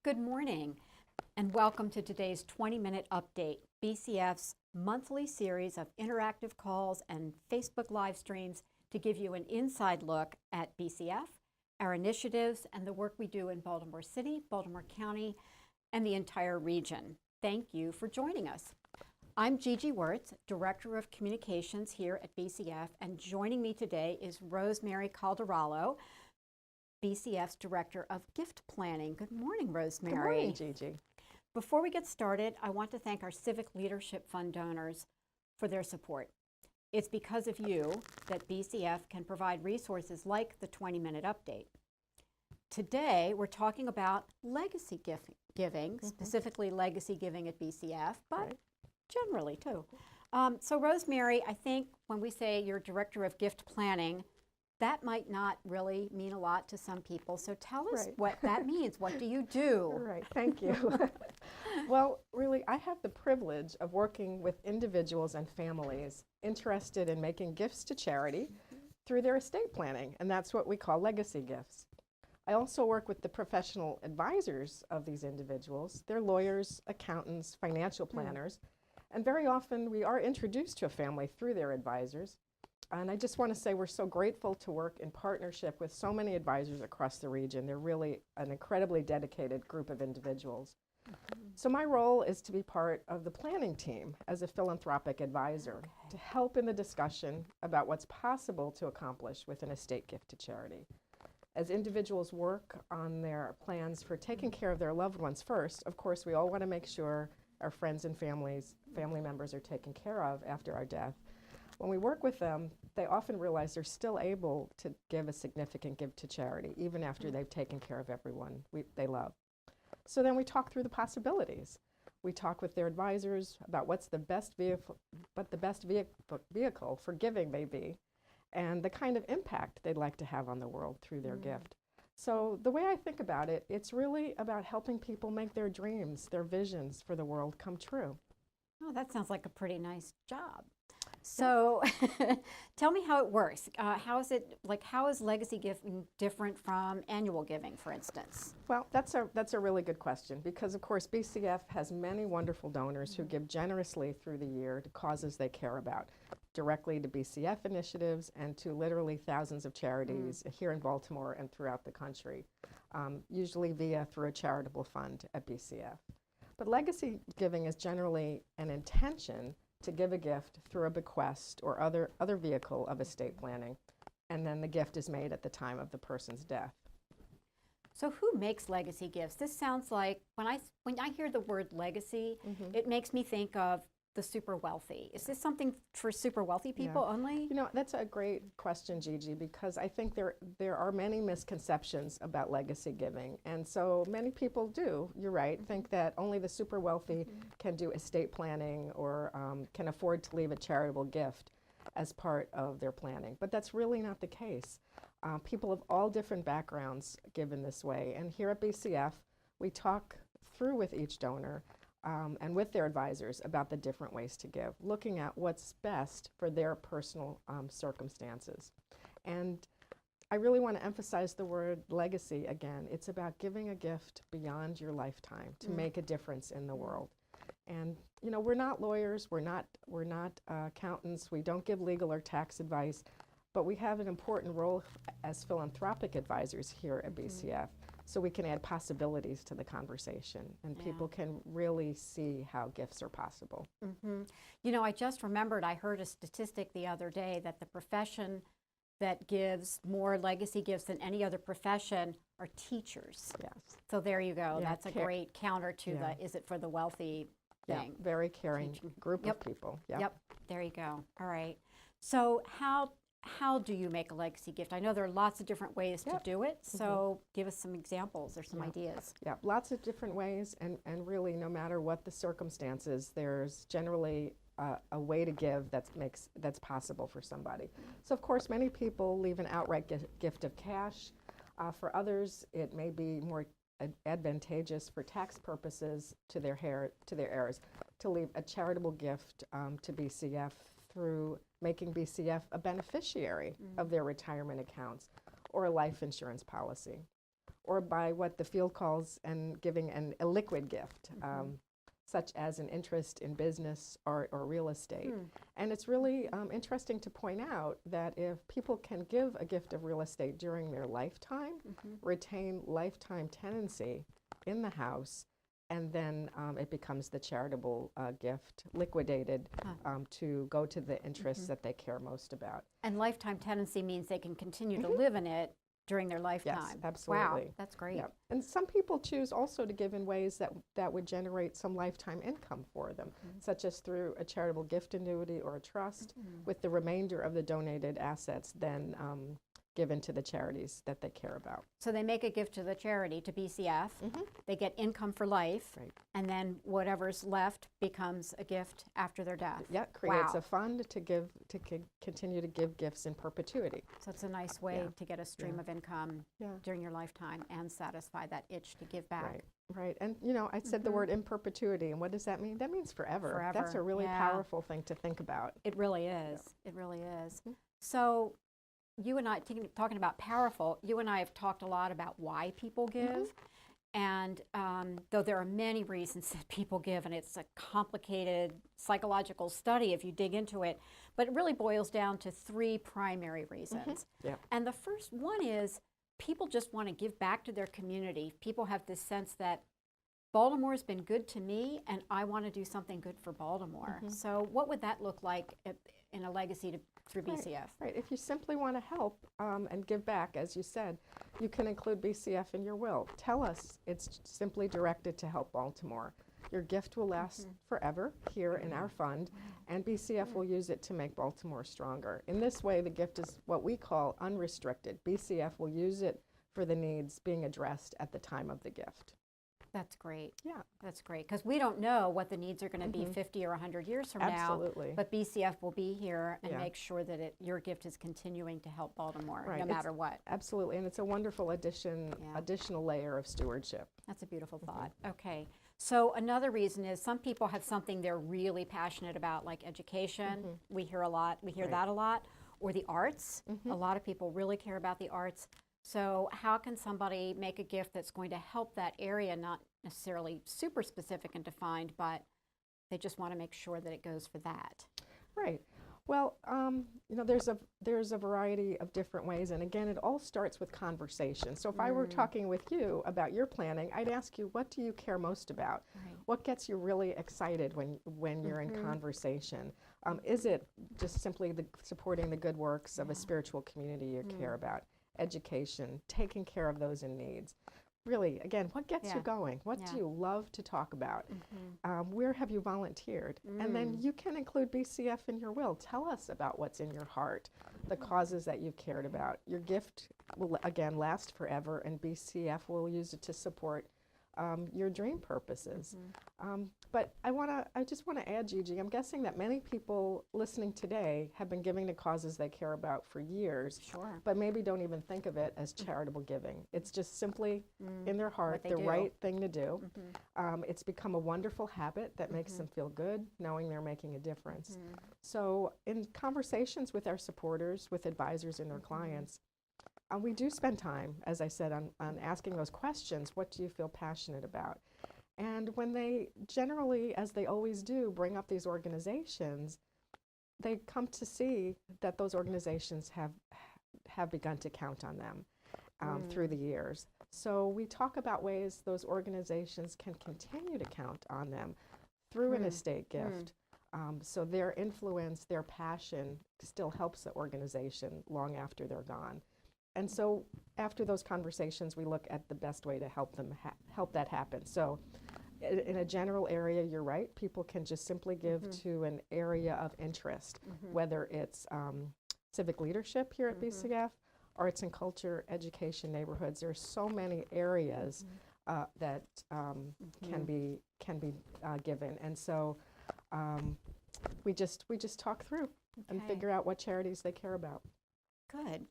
Good morning, and welcome to today's 20-minute update, BCF's monthly series of interactive calls and Facebook live streams to give you an inside look at BCF, our initiatives, and the work we do in Baltimore City, Baltimore County, and the entire region. Thank you for joining us. I'm Gigi Wirtz, Director of Communications here at BCF, and joining me today is Rosemary Calderalo, BCF's Director of Gift Planning. Good morning, Rosemary. Good morning, Gigi. Before we get started, I want to thank our Civic Leadership Fund donors for their support. It's because of you that BCF can provide resources like the 20-minute update. Today, we're talking about legacy giving, specifically legacy giving at BCF, but generally too. So Rosemary, I think when we say you're Director of Gift Planning, that might not really mean a lot to some people. So tell us what that means. What do you do? Right, thank you. Well, really, I have the privilege of working with individuals and families interested in making gifts to charity through their estate planning, and that's what we call legacy gifts. I also work with the professional advisors of these individuals. They're lawyers, accountants, financial planners, and very often we are introduced to a family through their advisors. And I just want to say we're so grateful to work in partnership with so many advisors across the region. They're really an incredibly dedicated group of individuals. So my role is to be part of the planning team as a philanthropic advisor to help in the discussion about what's possible to accomplish with an estate gift to charity. As individuals work on their plans for taking care of their loved ones first, of course, we all want to make sure our friends and family members are taken care of after our death. When we work with them, they often realize they're still able to give a significant gift to charity, even after they've taken care of everyone they love. So then we talk through the possibilities. We talk with their advisors about what's the best vehicle for giving may be, and the kind of impact they'd like to have on the world through their gift. So the way I think about it, it's really about helping people make their dreams, their visions for the world come true. Oh, that sounds like a pretty nice job. So tell me how it works. How is legacy giving different from annual giving, for instance? Well, that's a really good question because, of course, BCF has many wonderful donors who give generously through the year to causes they care about, directly to BCF initiatives and to literally thousands of charities here in Baltimore and throughout the country, usually through a charitable fund at BCF. But legacy giving is generally an intention to give a gift through a bequest or other vehicle of estate planning, and then the gift is made at the time of the person's death. So who makes legacy gifts? This sounds like, when I hear the word legacy, it makes me think of the super wealthy. Is this something for super wealthy people only? You know, that's a great question, Gigi, because I think there are many misconceptions about legacy giving. And so many people do, you're right, think that only the super wealthy can do estate planning or can afford to leave a charitable gift as part of their planning. But that's really not the case. People of all different backgrounds give in this way. And here at BCF, we talk through with each donor and with their advisors about the different ways to give, looking at what's best for their personal circumstances. And I really want to emphasize the word legacy again. It's about giving a gift beyond your lifetime to make a difference in the world. And you know, we're not lawyers, we're not accountants, we don't give legal or tax advice, but we have an important role as philanthropic advisors here at BCF. So we can add possibilities to the conversation, and people can really see how gifts are possible. You know, I just remembered I heard a statistic the other day that the profession that gives more legacy gifts than any other profession are teachers. Yes. So there you go. Yeah, that's a great counter to the is it for the wealthy thing. Yeah, very caring group of people. Yep, there you go. All right. So how do you make a legacy gift? I know there are lots of different ways to do it, so give us some examples or some ideas. Yeah, lots of different ways, and really no matter what the circumstances, there's generally a way to give that's possible for somebody. So of course many people leave an outright gift of cash. For others it may be more advantageous for tax purposes to their heirs to leave a charitable gift to BCF through making BCF a beneficiary of their retirement accounts or a life insurance policy. or by what the field calls and giving a liquid gift, such as an interest in business or real estate. And it's really interesting to point out that if people can give a gift of real estate during their lifetime, retain lifetime tenancy in the house, and then it becomes the charitable gift liquidated to go to the interests that they care most about. And lifetime tenancy means they can continue to live in it during their lifetime. Yes, absolutely. Wow, that's great. Yep. And some people choose also to give in ways that would generate some lifetime income for them, such as through a charitable gift annuity or a trust, with the remainder of the donated assets then given to the charities that they care about. So they make a gift to the charity, to BCF. They get income for life, Right. and then whatever's left becomes a gift after their death. Yeah, creates Wow. a fund to give continue to give gifts in perpetuity. So it's a nice way Yeah. to get a stream of income Yeah. during your lifetime and satisfy that itch to give back. Right, right. And you know, I said the word in perpetuity, and what does that mean? That means forever. That's a Forever, really yeah. powerful thing to think about. It really is. It really is. So you and I, talking about powerful, you and I have talked a lot about why people give. And though there are many reasons that people give, and it's a complicated psychological study if you dig into it, but it really boils down to three primary reasons. Yeah. And the first one is people just want to give back to their community. People have this sense that Baltimore's been good to me, and I want to do something good for Baltimore. So what would that look like in a legacy through BCF? Right. If you simply want to help and give back, as you said, you can include BCF in your will. Tell us it's simply directed to help Baltimore. Your gift will last forever here in our fund, and BCF will use it to make Baltimore stronger. In this way, the gift is what we call unrestricted. BCF will use it for the needs being addressed at the time of the gift. That's great. Yeah. That's great, because we don't know what the needs are going to be 50 or 100 years from Absolutely. now. But BCF will be here and Yeah. make sure that your gift is continuing to help Baltimore, Right. no It's- matter what. Absolutely, and it's a wonderful additional layer of stewardship. That's a beautiful thought. Okay. So another reason is some people have something they're really passionate about, like education. We hear that a lot, or the arts. A lot of people really care about the arts. So how can somebody make a gift that's going to help that area, not necessarily super specific and defined, but they just want to make sure that it goes for that? Right. Well, you know, there's a variety of different ways, and again, it all starts with conversation. So if I were talking with you about your planning, I'd ask you, what do you care most about? Right. What gets you really excited when you're in conversation? Is it just simply supporting the good works of a spiritual community you care about? Education, taking care of those in needs. Really, again, what gets you going? What do you love to talk about? Where have you volunteered? And then you can include BCF in your will. Tell us about what's in your heart, the causes that you've cared about. Your gift will, again, last forever, and BCF will use it to support your dream purposes. But I just want to add, Gigi, I'm guessing that many people listening today have been giving to causes they care about for years, Sure. but maybe don't even think of it as charitable giving. It's just simply in their heart they the do. right thing to do. It's become a wonderful habit that makes them feel good, knowing they're making a difference. So in conversations with our supporters, with advisors and their clients, we do spend time, as I said, on asking those questions. What do you feel passionate about? And when they generally, as they always do, bring up these organizations, they come to see that those organizations have begun to count on them through the years. So we talk about ways those organizations can continue to count on them through an estate gift. So their influence, their passion still helps the organization long after they're gone. And so after those conversations, we look at the best way to help them help that happen. So in a general area, you're right, people can just simply give to an area of interest, whether it's civic leadership here at BCF, or it's in culture, education, neighborhoods. There's so many areas that can be given. And so we just talk through and figure out what charities they care about. Good.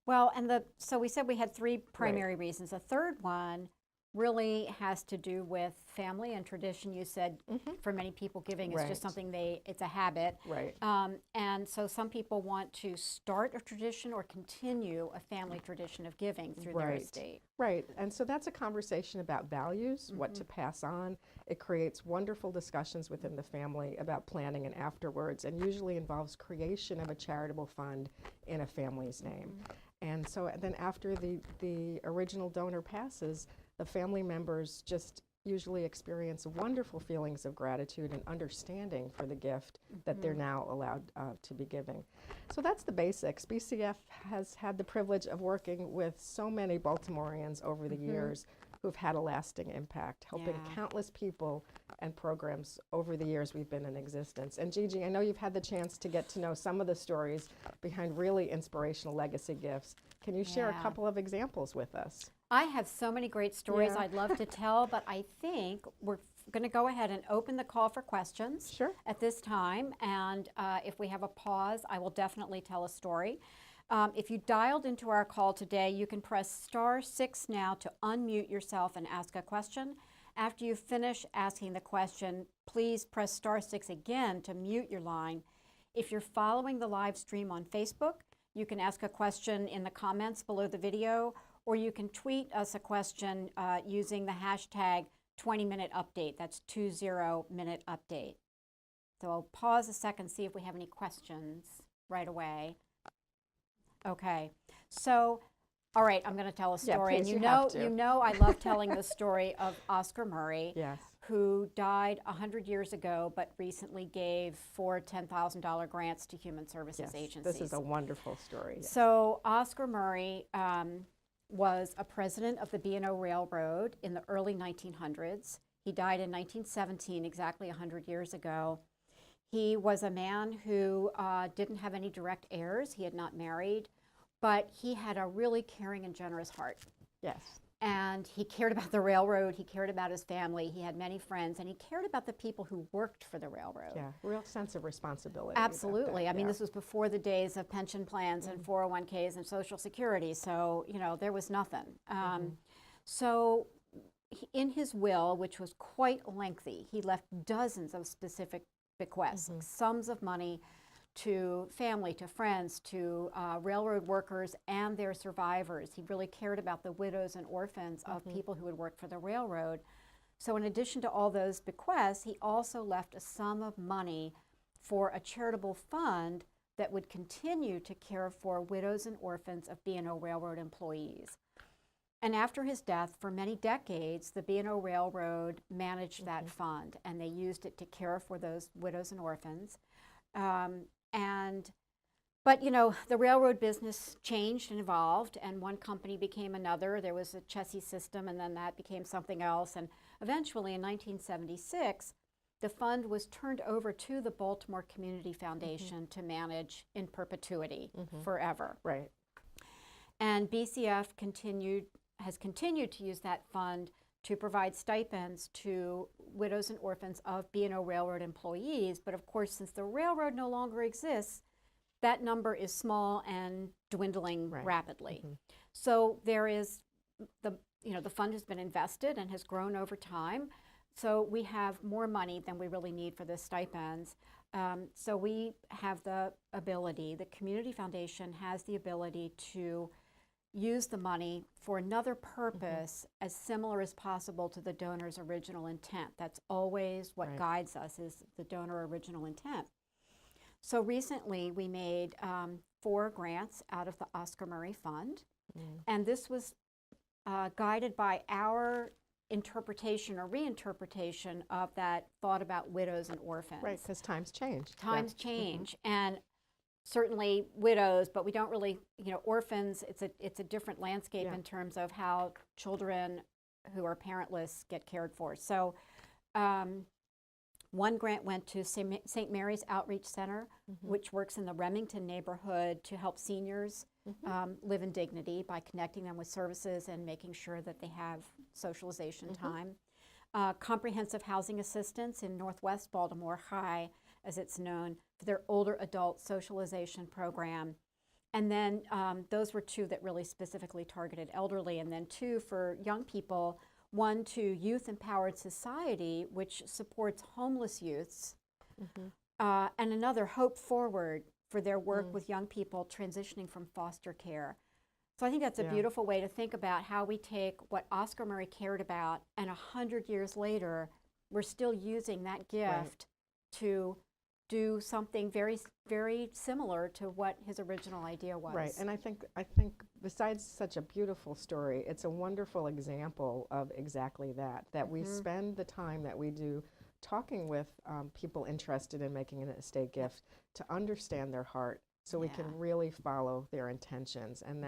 Well, so we said we had three primary reasons. A third one really has to do with family and tradition. You said for many people giving is Right. just something it's a habit. Right. And so some people want to start a tradition or continue a family tradition of giving through their Right. estate. Right, and so that's a conversation about values, what to pass on. It creates wonderful discussions within the family about planning and afterwards, and usually involves creation of a charitable fund in a family's name. And so then after the original donor passes, the family members just usually experience wonderful feelings of gratitude and understanding for the gift that they're now allowed to be giving. So that's the basics. BCF has had the privilege of working with so many Baltimoreans over the years who've had a lasting impact, helping countless people and programs over the years we've been in existence. And Gigi, I know you've had the chance to get to know some of the stories behind really inspirational legacy gifts. Can you share a couple of examples with us? I have so many great stories I'd love to tell, but I think we're going to go ahead and open the call for questions at this time. And if we have a pause, I will definitely tell a story. If you dialed into our call today, you can press *6 now to unmute yourself and ask a question. After you finish asking the question, please press *6 again to mute your line. If you're following the live stream on Facebook, you can ask a question in the comments below the video, or you can tweet us a question using the hashtag 20-minute update. That's 20-minute update. So I'll pause a second, see if we have any questions right away. Okay, so, all right, I'm going to tell a story. Please, and you know I love telling the story of Oscar Murray, who died 100 years ago, but recently gave 4 $10,000 grants to human services agencies. This is a wonderful story. So Oscar Murray was a president of the B&O Railroad in the early 1900s. He died in 1917, exactly 100 years ago. He was a man who didn't have any direct heirs. He had not married, but he had a really caring and generous heart. Yes. And he cared about the railroad, he cared about his family, he had many friends, and he cared about the people who worked for the railroad. Yeah, real sense of responsibility. Absolutely. I mean, this was before the days of pension plans and 401ks and Social Security, so, you know, there was nothing. So in his will, which was quite lengthy, he left dozens of specific bequests, sums of money to family, to friends, to railroad workers and their survivors. He really cared about the widows and orphans of people who had worked for the railroad. So in addition to all those bequests, he also left a sum of money for a charitable fund that would continue to care for widows and orphans of B&O Railroad employees. And after his death, for many decades, the B&O Railroad managed that fund, and they used it to care for those widows and orphans. But you know, the railroad business changed and evolved, and one company became another. There was a chassis system, and then that became something else. And eventually, in 1976, the fund was turned over to the Baltimore Community Foundation to manage in perpetuity, forever. Right. And BCF has continued to use that fund to provide stipends to widows and orphans of B&O Railroad employees. But of course, since the railroad no longer exists, that number is small and dwindling rapidly. So there is the fund has been invested and has grown over time. So we have more money than we really need for the stipends. So we have the ability, the Community Foundation has the ability to use the money for another purpose as similar as possible to the donor's original intent. That's always what guides us, is the donor original intent. So recently we made 4 grants out of the Oscar Murray Fund, and this was guided by our interpretation or reinterpretation of that thought about widows and orphans. Right, because times change. Times change, and certainly widows, but we don't really, you know, orphans, it's a different landscape in terms of how children who are parentless get cared for. So one grant went to St. Mary's Outreach Center, which works in the Remington neighborhood to help seniors live in dignity by connecting them with services and making sure that they have socialization time. Comprehensive Housing Assistance in Northwest Baltimore, HIGH, as it's known, for their older adult socialization program. And then those were 2 that really specifically targeted elderly, and then 2 for young people. one to Youth Empowered Society, which supports homeless youths, and another, Hope Forward, for their work with young people transitioning from foster care. So I think that's a beautiful way to think about how we take what Oscar Murray cared about, and 100 years later, we're still using that gift to do something very, very similar to what his original idea was. Right, and I think besides such a beautiful story, it's a wonderful example of exactly that, that we spend the time that we do talking with people interested in making an estate gift to understand their heart, so we can really follow their intentions, and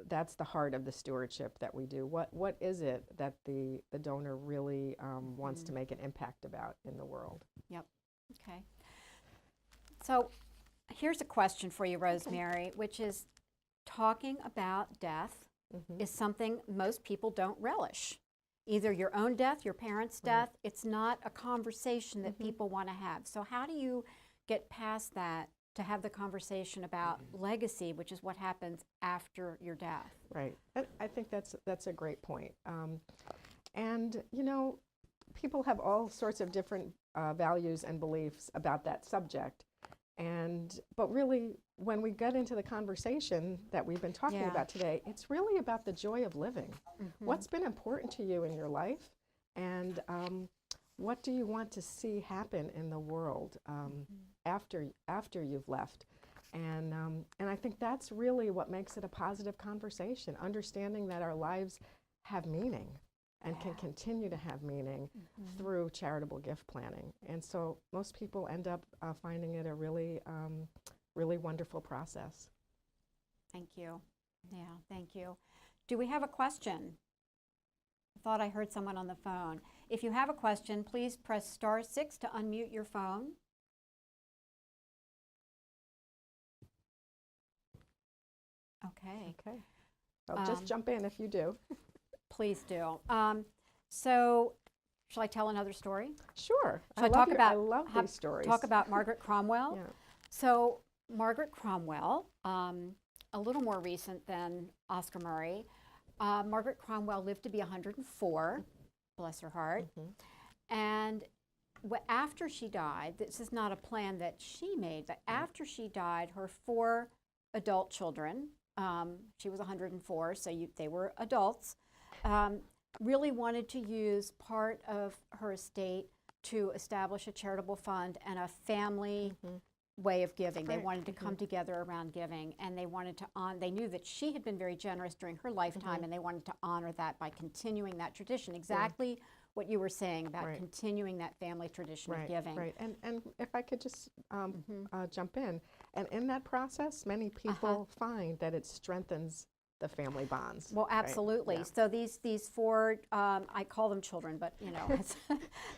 that's the heart of the stewardship that we do. What is it that the donor really wants to make an impact about in the world? Yep. Okay. So here's a question for you, Rosemary, which is, talking about death is something most people don't relish. Either your own death, your parents' death, it's not a conversation that people want to have. So how do you get past that to have the conversation about legacy, which is what happens after your death? Right. I think that's a great point. And, you know, people have all sorts of different values and beliefs about that subject. But really, when we get into the conversation that we've been talking about today, it's really about the joy of living. What's been important to you in your life, and what do you want to see happen in the world after you've left? And I think that's really what makes it a positive conversation, understanding that our lives have meaning and can continue to have meaning through charitable gift planning. And so most people end up finding it a really, really wonderful process. Thank you. Yeah, thank you. Do we have a question? I thought I heard someone on the phone. If you have a question, please press *6 to unmute your phone. Okay. Okay. I'll just jump in if you do. Please do. So, shall I tell another story? Sure. Shall I talk about? I love these stories. Talk about Margaret Cromwell. Yeah. So, Margaret Cromwell, a little more recent than Oscar Murray. Margaret Cromwell lived to be 104, bless her heart. And after she died, this is not a plan that she made, but after she died, her 4 adult children, she was 104, so they were adults, really wanted to use part of her estate to establish a charitable fund and a family way of giving. They wanted to come together around giving, and they wanted to they knew that she had been very generous during her lifetime, and they wanted to honor that by continuing that tradition. Exactly what you were saying about continuing that family tradition of giving. Right, and if I could just jump in, and in that process, many people find that it strengthens the family bonds. Well, absolutely. Right? So these 4, I call them children, but you know,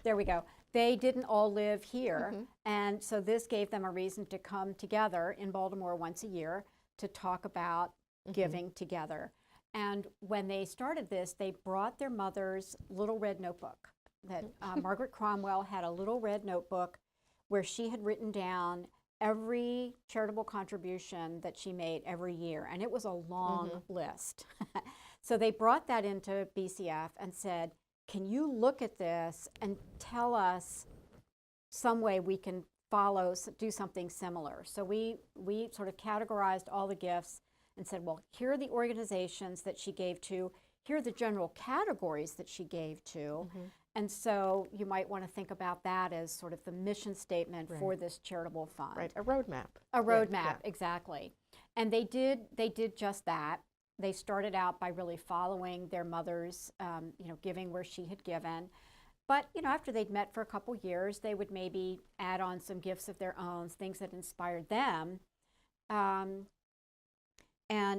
there we go. They didn't all live here, and so this gave them a reason to come together in Baltimore once a year to talk about giving together. And when they started this, they brought their mother's little red notebook. That Margaret Cromwell had a little red notebook where she had written down every charitable contribution that she made every year, and it was a long list. So they brought that into BCF and said, can you look at this and tell us some way we can do something similar? So we sort of categorized all the gifts and said, well, here are the organizations that she gave to, here are the general categories that she gave to, and so you might want to think about that as sort of the mission statement for this charitable fund. Right, a roadmap. A roadmap, exactly. And they did just that. They started out by really following their mother's, giving where she had given. But, after they'd met for a couple years, they would maybe add on some gifts of their own, things that inspired them. And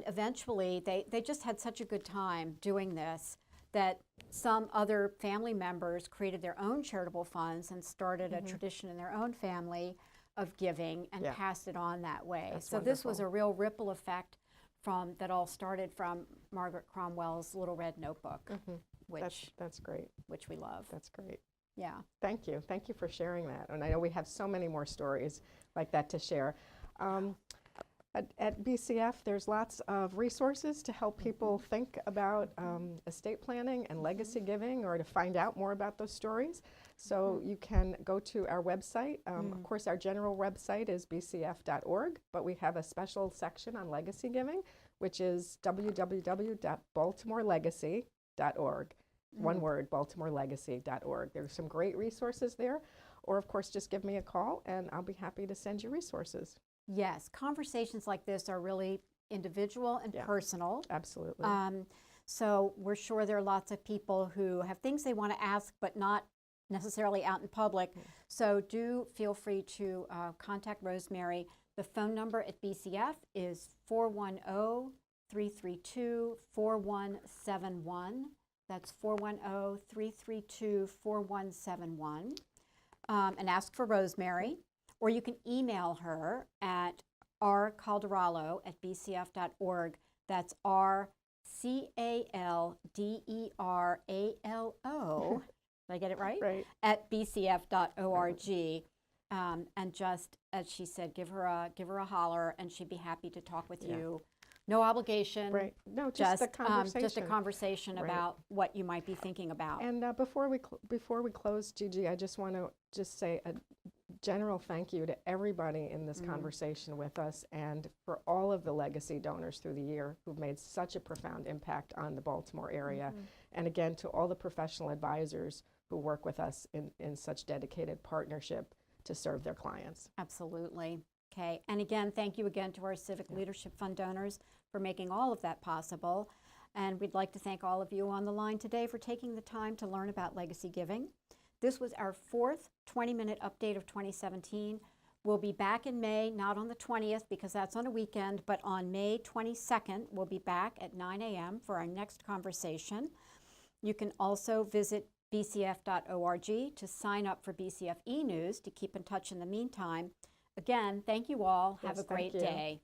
eventually, they just had such a good time doing this that some other family members created their own charitable funds and started a tradition in their own family of giving and passed it on that way. That's so wonderful. This was a real ripple effect that all started from Margaret Cromwell's little red notebook, which that's great. Which we love. That's great. Yeah. Thank you for sharing that. And I know we have so many more stories like that to share. At BCF, there's lots of resources to help people think about estate planning and legacy giving, or to find out more about those stories. So you can go to our website. Of course, our general website is bcf.org, but we have a special section on legacy giving, which is www.baltimorelegacy.org. One word, baltimorelegacy.org. There's some great resources there. Or, of course, just give me a call, and I'll be happy to send you resources. Yes, conversations like this are really individual and personal. Absolutely. So we're sure there are lots of people who have things they want to ask, but not necessarily out in public. So do feel free to contact Rosemary. The phone number at BCF is 410-332-4171. That's 410-332-4171. And ask for Rosemary. Or you can email her at rcalderalo@bcf.org. That's RCALDERALO. Did I get it right? Right. At bcf.org. And just as she said, give her a holler, and she'd be happy to talk with you. No obligation. Right. No, just a conversation. Just a conversation about what you might be thinking about. And before we close, Gigi, I just want to say a general thank you to everybody in this conversation with us, and for all of the legacy donors through the year who've made such a profound impact on the Baltimore area. And again, to all the professional advisors who work with us in such dedicated partnership to serve their clients. Absolutely. Okay. And again, thank you again to our Civic Leadership Fund donors for making all of that possible. And we'd like to thank all of you on the line today for taking the time to learn about legacy giving. This was our 4th 20-minute update of 2017. We'll be back in May, not on the 20th because that's on a weekend, but on May 22nd, we'll be back at 9 a.m. for our next conversation. You can also visit bcf.org to sign up for BCF e-News to keep in touch in the meantime. Again, thank you all. Have a great day.